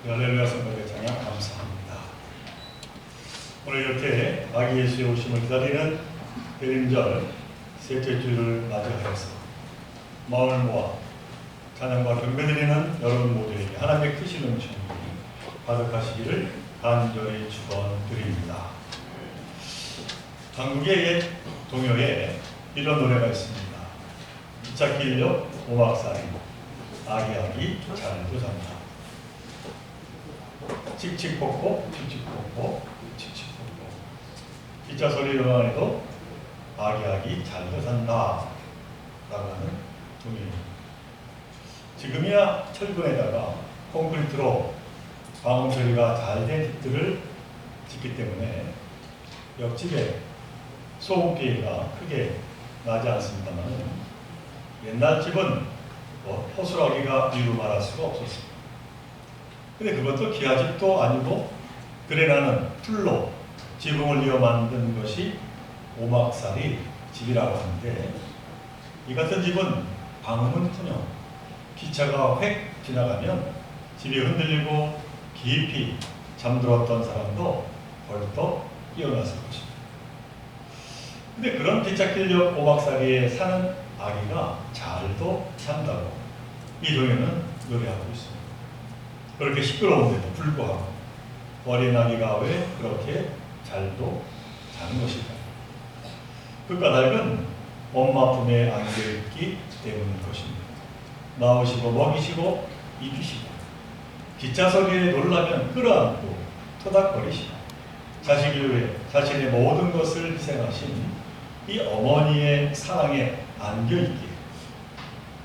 할렐루야 성도의 찬양 감사합니다. 오늘 이렇게 아기 예수의 오심을 기다리는 대림절 셋째 주를 맞이하여서 마음을 모아 찬양과 경배드리는 여러분 모두에게 하나님의 크신 은총이 가득하시기를 간절히 축원드립니다. 한국의 옛 동요에 이런 노래가 있습니다. 기찻길역 오막살이 아기아기 잘도 잔다. 칙칙폭폭 칙칙폭폭 칙칙폭폭 기차 소리로만 해도 아기아기 잘도 산다 라고 하는 동요입니다. 지금이야 철근에다가 콘크리트로 방음 처리가 잘 된 집들을 짓기 때문에 옆집에 소음 피해가 크게 나지 않습니다만 옛날 집은 호술하기가 이루 말할 수가 없었습니다. 근데 그것도 기아집도 아니고 그래나는 풀로 지붕을 이어 만든 것이 오막살이 집이라고 하는데, 이 같은 집은 방음은커녕 기차가 획 지나가면 집이 흔들리고 깊이 잠들었던 사람도 벌떡 깨어났을 것입니다. 근데 그런 기찻길역 오막살이에 사는 아기가 잘도 산다고 이 동요는 노래하고 있습니다. 그렇게 시끄러운데도 불구하고 어린 아기가 왜 그렇게 잘도 자는 것일까요? 그 까닭은 엄마 품에 안겨있기 때문인 것입니다. 낳으시고 먹이시고 입히시고 기차 소리에 놀라면 끌어안고 토닥거리시고 자식을 위해 자신의 모든 것을 희생하신 이 어머니의 사랑에 안겨있기에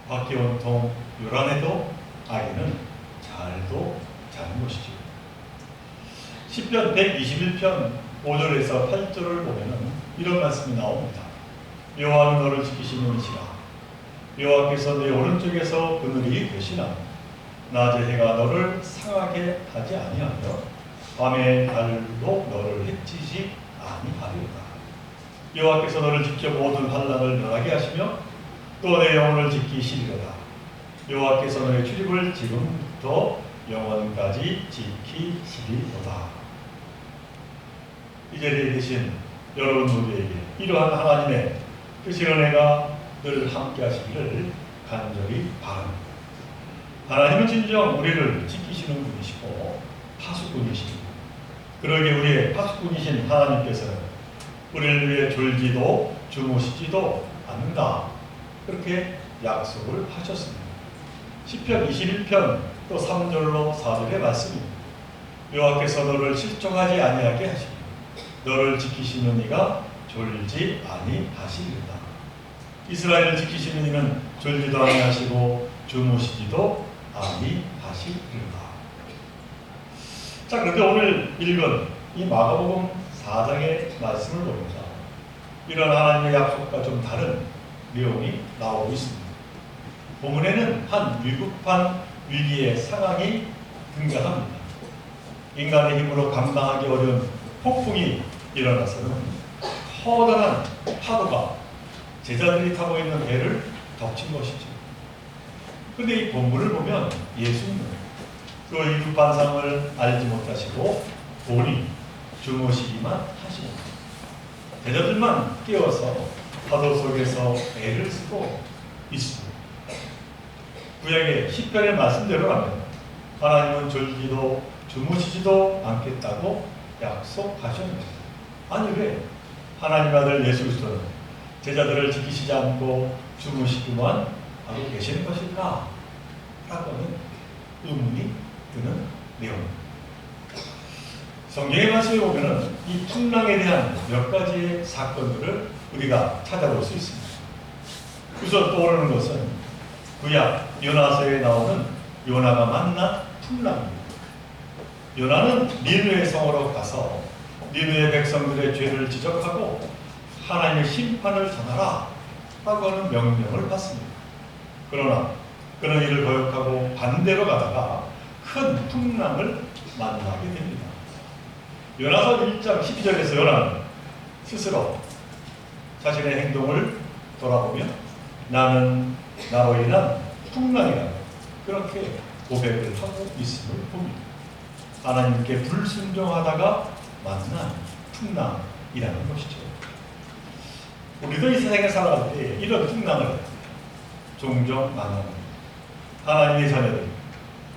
밖에 온통 요란해도 아기는 잘도 자는 것이죠. 시편 121편 5절에서 8절을 보면 이런 말씀이 나옵니다. 여호와는 너를 지키시는 이시라. 여호와께서 내 오른쪽에서 그늘이 되시나. 낮에 해가 너를 상하게 하지 아니하며 밤에 달도 너를 해치지 아니하리로다. 여호와께서 너를 지켜 모든 환난을 면하게 하시며 또 내 영혼을 지키시리로다. 여호와께서 너의 출입을 지금부터 영원까지 지키시리로다. 이 자리에 계신 여러분 모두에게 이러한 하나님의 크신 은혜가 늘 함께 하시기를 간절히 바랍니다. 하나님은 진정 우리를 지키시는 분이시고 파수꾼이십니다. 그러게 우리의 파수꾼이신 하나님께서는 우리를 위해 졸지도 주무시지도 않는다, 그렇게 약속을 하셨습니다. 시편 21편 또 3절로 4절의 말씀입니다. 여호와께서 너를 실족하지 아니하게 하시고 너를 지키시는 이가 졸지 아니하시리로다. 이스라엘을 지키시는 이는 졸지도 아니하시고 주무시지도 아니하시리로다. 자, 그런데 오늘 읽은 이 마가복음 4장의 말씀을 보면서 이런 하나님의 약속과 좀 다른 내용이 나오고 있습니다. 본문에는 한 위급한 위기의 상황이 등장합니다. 인간의 힘으로 감당하기 어려운 폭풍이 일어나서는 커다란 파도가 제자들이 타고 있는 배를 덮친 것이죠. 그런데 이 본문을 보면 예수님은 그 위급한 상황을 알지 못하시고 본인이 주무시기만 하십니다. 제자들만 깨어서 파도 속에서 애를 쓰고 있습니다. 구약의 시편의 말씀대로라면 하나님은 졸지도 주무시지도 않겠다고 약속하셨는데, 아니 왜 하나님 아들 예수 그리스도는 제자들을 지키시지 않고 주무시기만 하고 계시는 것일까? 라고는 의문이 드는 내용입니다. 성경의 말씀에 보면 이 풍랑에 대한 몇 가지의 사건들을 우리가 찾아볼 수 있습니다. 우선 떠오르는 것은 구약 요나서에 나오는 요나가 만난 풍랑입니다. 요나는 니느웨 성으로 가서 니느웨 백성들의 죄를 지적하고 하나님의 심판을 전하라 라고 하는 명령을 받습니다. 그러나 그런 일을 거역하고 반대로 가다가 큰 풍랑을 만나게 됩니다. 요나서 1장 12절에서 요나는 스스로 자신의 행동을 돌아보며 나는 나로 인한 풍랑이라고 그렇게 고백을 하고 있음을 봅니다. 하나님께 불순종하다가 만난 풍랑이라는 것이죠. 우리도 이 세상에 살아갈 때 이런 풍랑을 종종 만납니다. 하나님의 자녀들이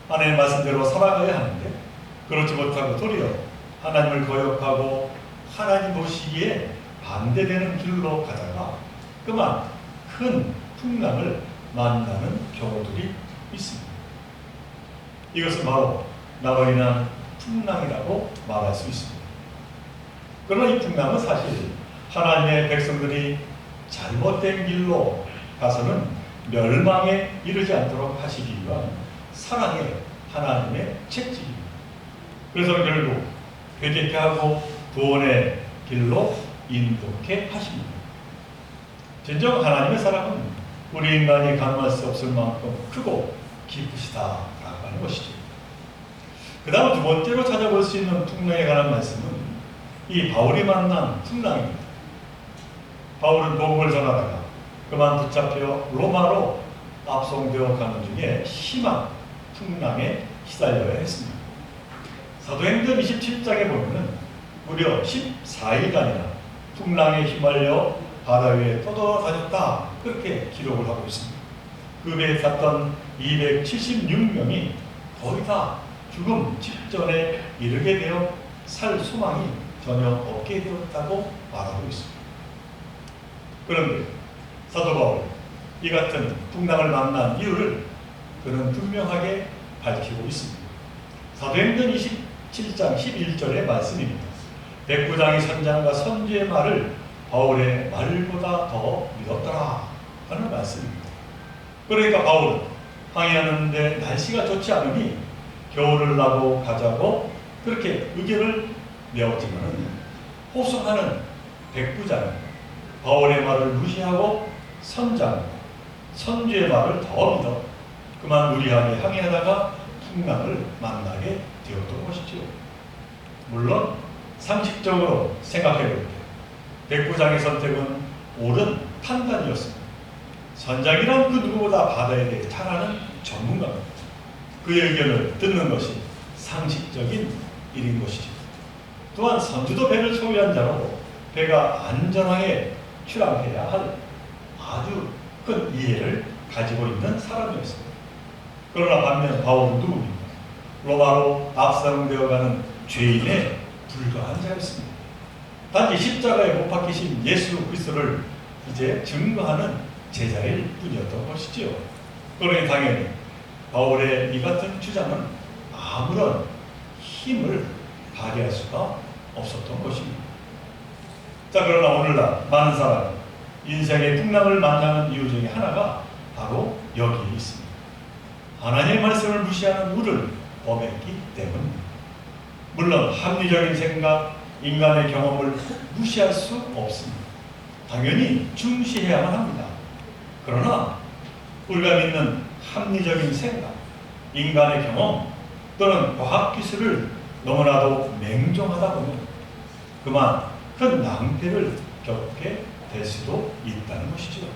하나님의 말씀대로 살아가야 하는데 그렇지 못하고 도리어 하나님을 거역하고 하나님 보시기에 반대되는 길로 가다가 그만 큰 풍랑을 만나는 경우들이 있습니다. 이것은 바로 나로 인한 풍랑이라고 말할 수 있습니다. 그러나 이 풍랑은 사실 하나님의 백성들이 잘못된 길로 가서는 멸망에 이르지 않도록 하시기 위한 사랑의 하나님의 책찍입니다. 그래서 결국 회개케 하고 구원의 길로 인도케 하십니다. 진정 하나님의 사랑은 우리 인간이 가늠할 수 없을 만큼 크고 깊으시다라고 하는 것이죠. 그 다음 두 번째로 찾아볼 수 있는 풍랑에 관한 말씀은 이 바울이 만난 풍랑입니다. 바울은 복음을 전하다가 그만 붙잡혀 로마로 압송되어 가는 중에 심한 풍랑에 시달려야 했습니다. 사도행전 27장에 보면은 무려 14일간이나 풍랑에 휘말려 바다 위에 떠돌아다녔다 그렇게 기록을 하고 있습니다. 그 배에 탔던 276명이 거의 다 죽음 직전에 이르게 되어 살 소망이 전혀 없게 되었다고 말하고 있습니다. 그런데 사도 바울 이 같은 풍랑을 만난 이유를 그는 분명하게 밝히고 있습니다. 사도행전 27장 11절의 말씀입니다. 백부장이 선장과 선지의 말을 바울의 말보다 더 믿었더라 하는 말씀입니다. 그러니까 바울은 항해하는데 날씨가 좋지 않으니 겨울을 나고 가자고 그렇게 의견을 내었지만 호소하는 백부장 바울의 말을 무시하고 선장 선지의 말을 더 믿어 그만 무리하게 항해하다가 풍랑을 만나게 되었던 것이지요. 물론 상식적으로 생각해 볼 때 백부장의 선택은 옳은 판단이었습니다. 선장이란 그 누구보다 바다에 대해 잘 아는 전문가입니다. 그의 의견을 듣는 것이 상식적인 일인 것이죠. 또한 선주도 배를 소유한 자로 배가 안전하게 출항해야 할 아주 큰 이해를 가지고 있는 사람이었습니다. 그러나 반면 바울은 누구입니까? 로마로 압송되어가는 죄인에 불과한 자였습니다. 단지 십자가에 못 박히신 예수 그리스도를 이제 증거하는 제자일 뿐이었던 것이지요. 그러니 당연히 바울의 이 같은 주장은 아무런 힘을 발휘할 수가 없었던 것입니다. 자, 그러나 오늘날 많은 사람이 인생의 풍랑을 만나는 이유 중에 하나가 바로 여기에 있습니다. 하나님의 말씀을 무시하는 우를 범했기 때문입니다. 물론 합리적인 생각, 인간의 경험을 무시할 수 없습니다. 당연히 중시해야만 합니다. 그러나 우리가 믿는 합리적인 생각, 인간의 경험 또는 과학기술을 너무나도 맹종하다 보면 그만 큰 낭패를 겪게 될 수도 있다는 것이죠.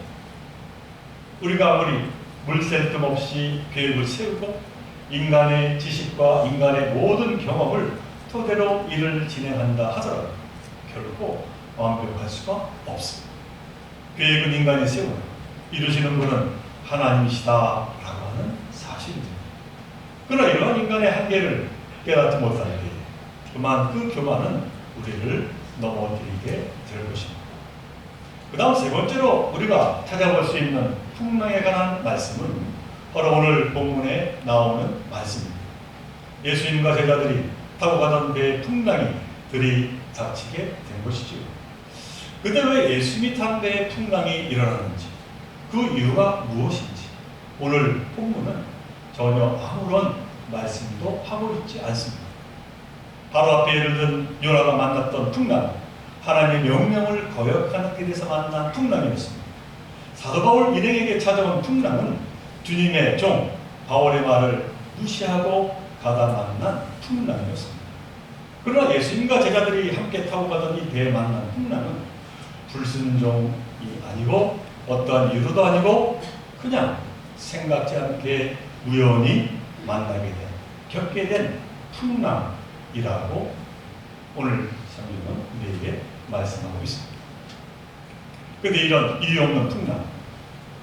우리가 아무리 물샐 틈 없이 계획을 세우고 인간의 지식과 인간의 모든 경험을 토대로 일을 진행한다 하더라도 결코 완벽할 수가 없습니다. 계획은 인간이 세우고 이루시는 분은 하나님이시다라고 하는 사실입니다. 그러나 이러한 인간의 한계를 깨닫지 못할 때 그만 그 교만은 우리를 넘어뜨리게 될 것입니다. 그 다음 세 번째로 우리가 찾아볼 수 있는 풍랑에 관한 말씀은 바로 오늘 본문에 나오는 말씀입니다. 예수님과 제자들이 타고 가던 배에 풍랑이 들이닥치게 된 것이지요. 그때 왜 예수님이 탄 배에 풍랑이 일어나는지 그 이유가 무엇인지 오늘 본문은 전혀 아무런 말씀도 하고 있지 않습니다. 바로 앞에 예를 든 요나가 만났던 풍랑, 하나님의 명령을 거역하는 길에서 만난 풍랑이었습니다. 사도 바울 일행에게 찾아온 풍랑은 주님의 종 바울의 말을 무시하고 가다 만난 풍랑이었습니다. 그러나 예수님과 제자들이 함께 타고 가던 이 배에 만난 풍랑은 불순종이 아니고 어떠한 이유도 아니고 그냥 생각지 않게 우연히 만나게 된 겪게 된 풍랑이라고 오늘 성경은 우리에게 말씀하고 있습니다. 그런데 이런 이유 없는 풍랑,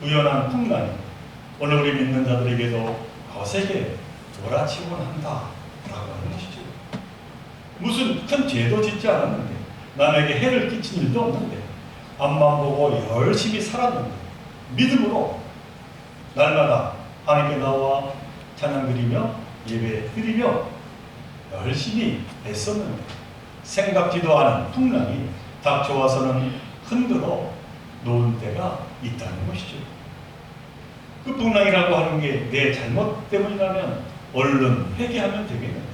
우연한 풍랑이 오늘 우리 믿는 자들에게도 거세게 몰아치곤 한다라고 하는 것이죠. 무슨 큰 죄도 짓지 않았는데, 남에게 해를 끼친 일도 없는데, 앞만 보고 열심히 살았는데, 믿음으로 날마다 하나님께 나와 찬양 드리며 예배 드리며 열심히 애썼는데, 생각지도 않은 풍랑이 닥쳐와서는 흔들어 놓은 때가 있다는 것이죠. 그 풍랑이라고 하는 게 내 잘못 때문이라면 얼른 회개하면 되겠는데,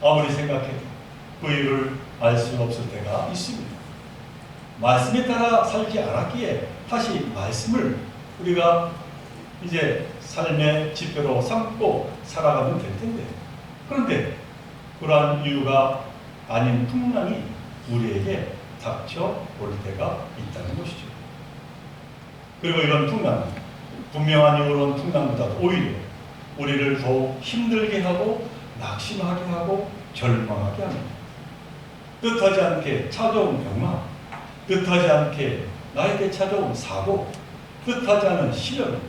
아무리 생각해도 그 이유를 알 수 없을 때가 있습니다. 말씀에 따라 살지 않았기에 다시 말씀을 우리가 이제 삶의 지표로 삼고 살아가면 될 텐데, 그런데 그러한 이유가 아닌 풍랑이 우리에게 닥쳐 올 때가 있다는 것이죠. 그리고 이런 풍랑, 분명한 이유로는 풍랑보다 오히려 우리를 더욱 힘들게 하고 낙심하게 하고 절망하게 합니다. 뜻하지 않게 찾아온 병마, 뜻하지 않게 나에게 찾아온 사고, 뜻하지 않은 시련,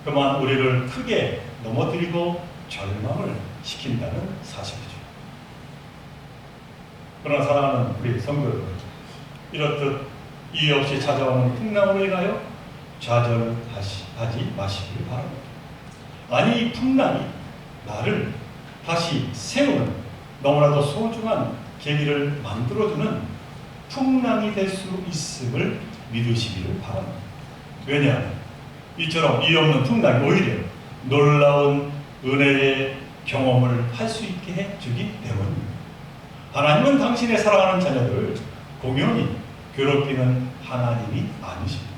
그만 우리를 크게 넘어뜨리고 절망을 시킨다는 사실이죠. 그러나 사랑하는 우리 성도 여러분, 이렇듯 이유 없이 찾아오는 풍랑으로 인하여 좌절하지 마시길 바랍니다. 아니, 이 풍랑이 나를 다시 세우는 너무나도 소중한 계기를 만들어주는 풍랑이 될 수 있음을 믿으시기를 바랍니다. 왜냐하면 이처럼 이유 없는 풍랑이 오히려 놀라운 은혜의 경험을 할 수 있게 해주기 때문입니다. 하나님은 당신의 사랑하는 자녀들을 공연히 괴롭히는 하나님이 아니십니다.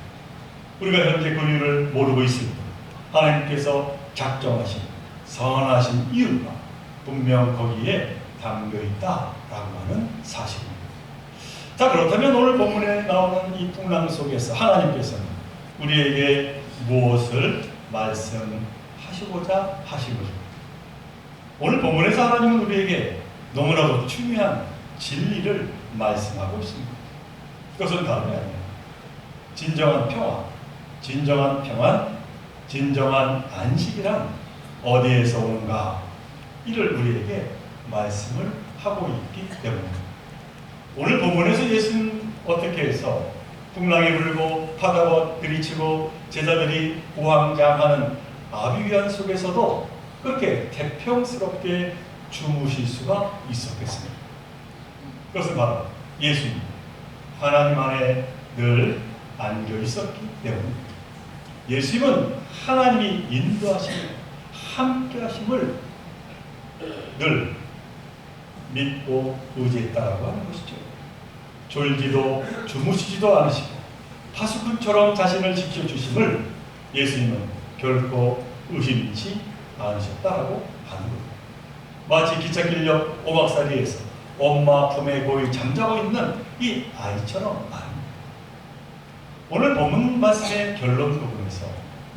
우리가 현재 그 이유를 모르고 있을 때 하나님께서 작정하신 선하신 이유가 분명 거기에 담겨있다라고 하는 사실입니다. 자, 그렇다면 오늘 본문에 나오는 이 풍랑 속에서 하나님께서는 우리에게 무엇을 말씀하시고자 하신 것입니다. 오늘 본문에서 하나님은 우리에게 너무나도 중요한 진리를 말씀하고 있습니다. 그것은 다름이 아니라 진정한 평화, 진정한 평안, 진정한 안식이란 어디에서 오는가, 이를 우리에게 말씀을 하고 있기 때문입니다. 오늘 본문에서 예수는 어떻게 해서 풍랑이 불고 바다가 들이치고 제자들이 우왕좌왕하는 아비규환 속에서도 그렇게 태평스럽게 주무실 수가 있었겠습니다. 그것은 바로 예수님 하나님 안에 늘 안겨 있었기 때문입니다. 예수님은 하나님이 인도하시며 함께 하심을 늘 믿고 의지했다라고 하는 것이죠. 졸지도 주무시지도 않으시고 파수꾼처럼 자신을 지켜주심을 예수님은 결코 의심치 않으셨다라고 하는 겁니다. 마치 기찻길역 오막살이에서 엄마 품에 고이 잠자고 있는 이 아이처럼 말입니다. 오늘 본문 말씀의 결론 부분에서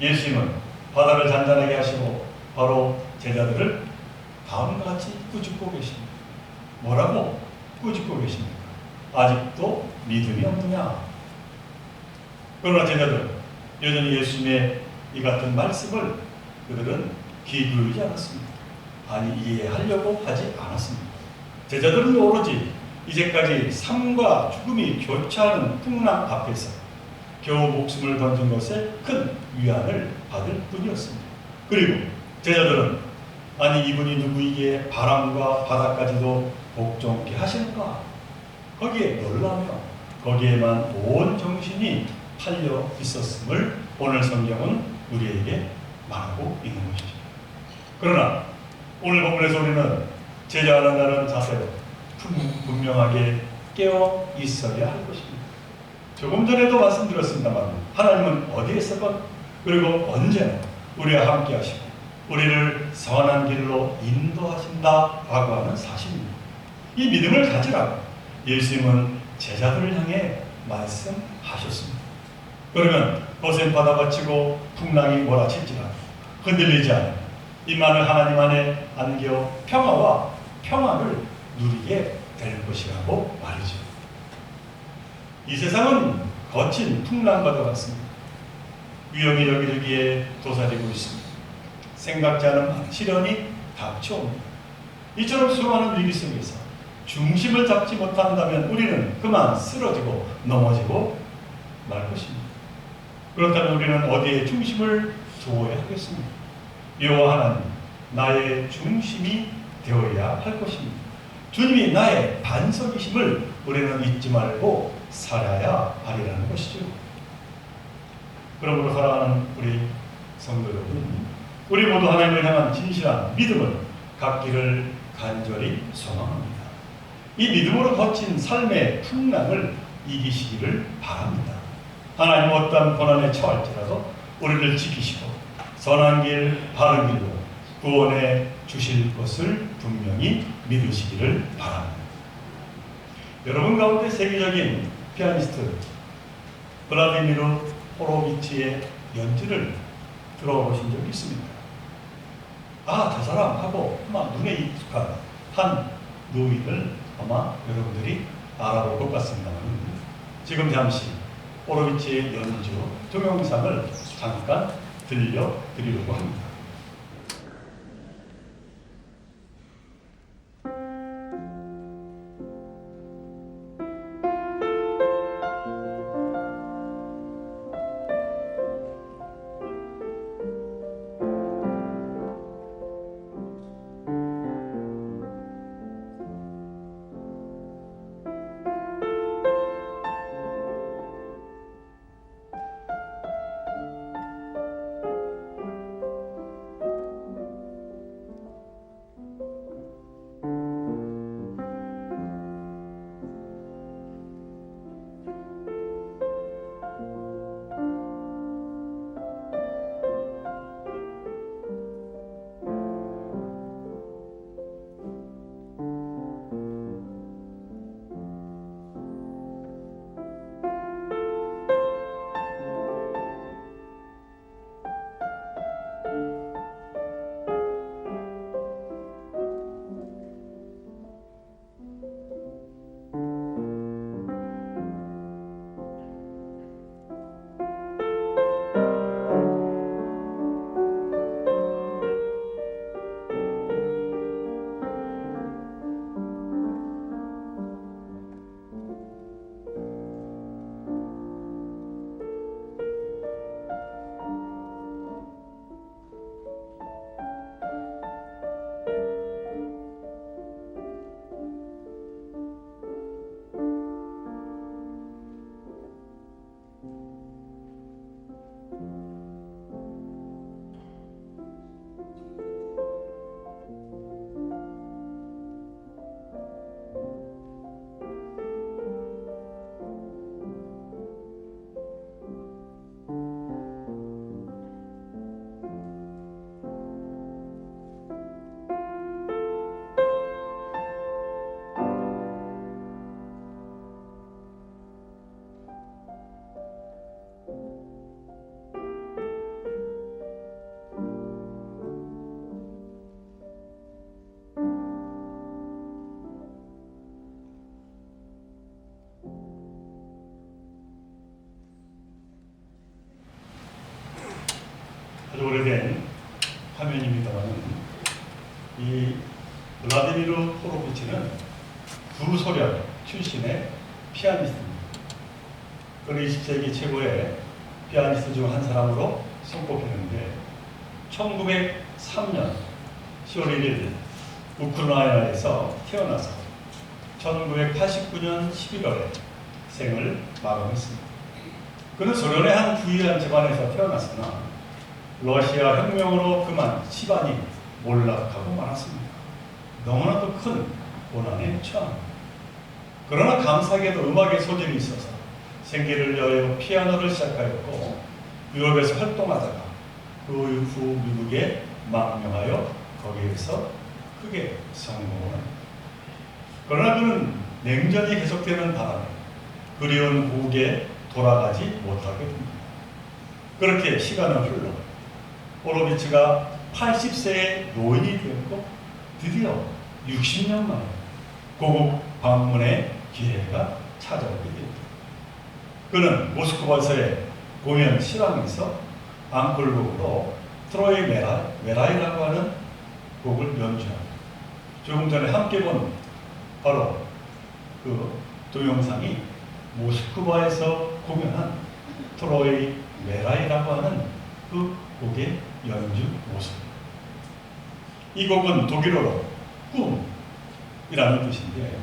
예수님은 바다를 잔잔하게 하시고 바로 제자들을 다음과 같이 꾸짖고 계십니다. 뭐라고 꾸짖고 계십니까? 아직도 믿음이 없느냐? 그러나 제자들은 여전히 예수님의 이 같은 말씀을 그들은 귀 기울이지 않았습니다. 아니, 이해하려고 하지 않았습니다. 제자들은 오로지 이제까지 삶과 죽음이 교차하는 풍랑 앞에서 겨우 목숨을 던진 것에 큰 위안을 받을 뿐이었습니다. 그리고 제자들은 아니, 이분이 누구이기에 바람과 바다까지도 복종케 하시는가? 거기에 놀라며 거기에만 온 정신이 팔려 있었음을 오늘 성경은 우리에게 말하고 있는 것이죠. 그러나 오늘 본문에서 우리는 제자한다는 자세로 분명하게 깨어 있어야 할 것입니다. 조금 전에도 말씀드렸습니다만 하나님은 어디에서건 그리고 언제나 우리와 함께 하시고 우리를 선한 길로 인도하신다라고 하는 사실입니다. 이 믿음을 가지라고 예수님은 제자들을 향해 말씀하셨습니다. 그러면 거센 바다가 치고 풍랑이 몰아칠지라도 흔들리지 않아 임마늘 하나님 안에 안겨 평화와 평안을 누리게 될 것이라고 말이죠. 이 세상은 거친 풍랑과도 같습니다. 위험이 여기저기에 도사리고 있습니다. 생각지 않은 시련이 닥쳐옵니다. 이처럼 수많은 위기 속에서 중심을 잡지 못한다면 우리는 그만 쓰러지고 넘어지고 말 것입니다. 그렇다면 우리는 어디에 중심을 두어야 하겠습니까? 여호와 하나님, 나의 중심이 되어야 할 것입니다. 주님이 나의 반석이심을 우리는 잊지 말고 살아야 하리라는 것이죠. 그러므로 사랑하는 우리 성도 여러분, 우리 모두 하나님을 향한 진실한 믿음을 갖기를 간절히 소망합니다. 이 믿음으로 거친 삶의 풍랑을 이기시기를 바랍니다. 하나님 어떠한 고난에 처할지라도 우리를 지키시고 선한 길, 바른 길로 구원해 주실 것을 분명히 믿으시기를 바랍니다. 여러분 가운데 세계적인 피아니스트 블라디미르 호로비치의 연주를 들어보신 적 있습니까? 아, 저 사람 하고 아마 눈에 익숙한 한 노인을 아마 여러분들이 알아볼 것 같습니다만, 지금 잠시 호로비치의 연주 동영상을 잠깐 들려드리려고 합니다. 아주 오래된 화면입니다만, 이 블라디미르 호로비치는 구소련 출신의 피아니스트입니다. 그는 20세기 최고의 피아니스트 중 한 사람으로 손꼽히는데, 1903년 10월 1일 우크라이나에서 태어나서 1989년 11월에 생을 마감했습니다. 그는 소련의 한 부유한 집안에서 태어났으나 러시아 혁명으로 그만 집안이 몰락하고 말았습니다. 너무나도 큰 고난에 처합니다. 그러나 감사하게도 음악에 소질이 있어서 생계를 여여 피아노를 시작하였고, 유럽에서 활동하다가 그 후 미국에 망명하여 거기에서 크게 성공합니다. 그러나 그는 냉전이 계속되는 바람에 그리운 고국에 돌아가지 못하게 됩니다. 그렇게 시간은 흘러 호로비치가 80세의 노인이 되었고, 드디어 60년 만에 고국 방문의 기회가 찾아오게 됩니다. 그는 모스크바에서의 공연 실황에서 앙콜곡으로 트로이 메라이라고 하는 곡을 연주합니다. 조금 전에 함께 본 바로 그 동영상이 모스크바에서 공연한 트로이 메라이라고 하는 그 곡의 연주 모습입니다. 이 곡은 독일어로 꿈이라는 뜻인데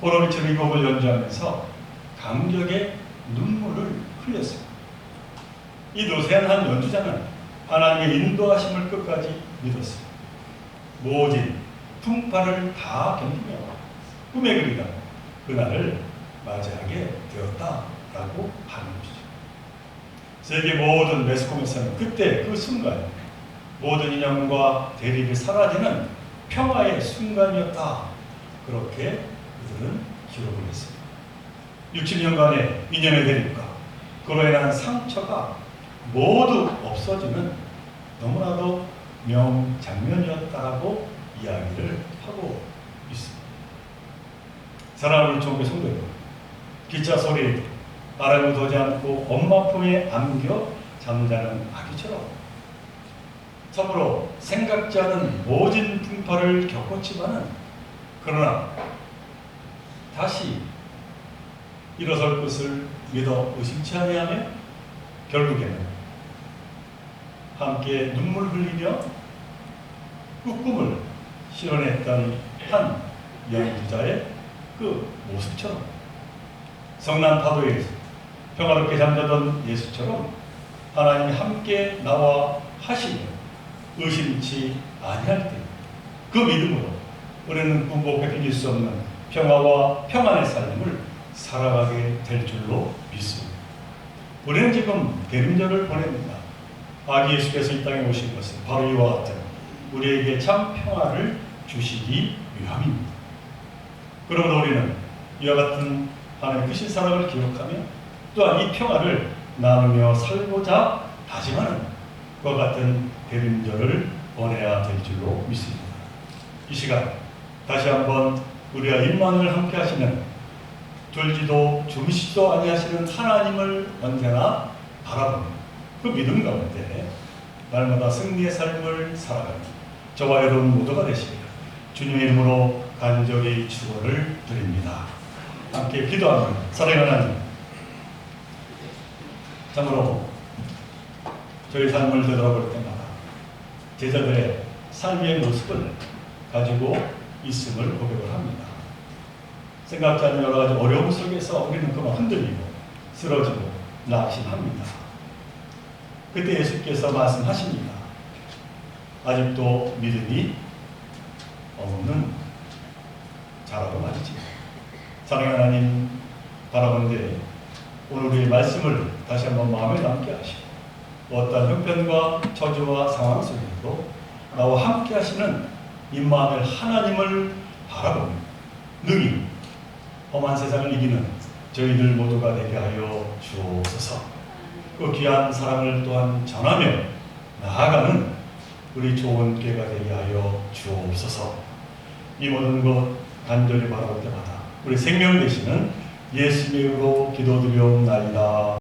호로비츠는 이 곡을 연주하면서 감격의 눈물을 흘렸습니다. 이 노세한 한 연주자는 하나님의 인도하심을 끝까지 믿었습니다. 모진 풍파를 다 견디며 꿈에 그리다 그날을 맞이하게 되었다라고 하는 것이죠. 세계 모든 매스컴에서는 그때 그 순간 모든 인연과 대립이 사라지는 평화의 순간이었다. 그렇게 그들은 기록을 했습니다. 60년간의 인연의 대립과 그로 인한 상처가 모두 없어지는 너무나도 명장면이었다라고 이야기를 하고 있습니다. 사랑하는 종교 성도 여러분, 기차 소리 아랑도지 않고 엄마 품에 안겨 잠자는 아기처럼 참으로 생각지 않은 모진 풍파를 겪었지만은 그러나 다시 일어설 것을 믿어 의심치 아니하며 결국에는 함께 눈물 흘리며 꿈을 실현했던 한 연주자의 그 모습처럼 성난 파도에 평화롭게 잠자던 예수처럼 하나님이 함께 나와 하시며 의심치 아니할 때 그 믿음으로 우리는 꿈과 빌릴 수 없는 평화와 평안의 삶을 살아가게 될 줄로 믿습니다. 우리는 지금 대림절을 보냅니다. 아기 예수께서 이 땅에 오신 것은 바로 이와 같은 우리에게 참 평화를 주시기 위함입니다. 그러므로 우리는 이와 같은 하나님의 크신 사랑을 기억하며 또한 이 평화를 나누며 살고자 다짐하는 그와 같은 대림절을 보내야 될 줄로 믿습니다. 이 시간 다시 한번 우리와 임만을 함께 하시는 졸지도 주무시지도 아니하시는 하나님을 언제나 바라보는 그 믿음 가운데 날마다 승리의 삶을 살아가는 저와 여러분 모두가 되시기를 주님의 이름으로 간절히 축원을 드립니다. 함께 기도하는 사랑하는 하나님, 참으로 저희 삶을 되돌아볼 때마다 제자들의 삶의 모습을 가지고 있음을 고백을 합니다. 생각지 않은 여러 가지 어려움 속에서 우리는 그만 흔들리고 쓰러지고 낙심합니다. 그때 예수께서 말씀하십니다. 아직도 믿음이 없는 자라고 말이지. 사랑하는 하나님 바라보는데 오늘 우리의 말씀을 다시 한번 마음에 남게 하시고 어떤 형편과 처지와 상황 속에도 나와 함께 하시는 임마누엘 하나님을 바라보며 능히 험한 세상을 이기는 저희들 모두가 되게 하여 주옵소서. 그 귀한 사랑을 또한 전하며 나아가는 우리 좋은 꾀가 되게 하여 주옵소서. 이 모든 것 간절히 바라볼 때마다 우리 생명 되시는 예수님의 이름으로 기도드리옵나이다.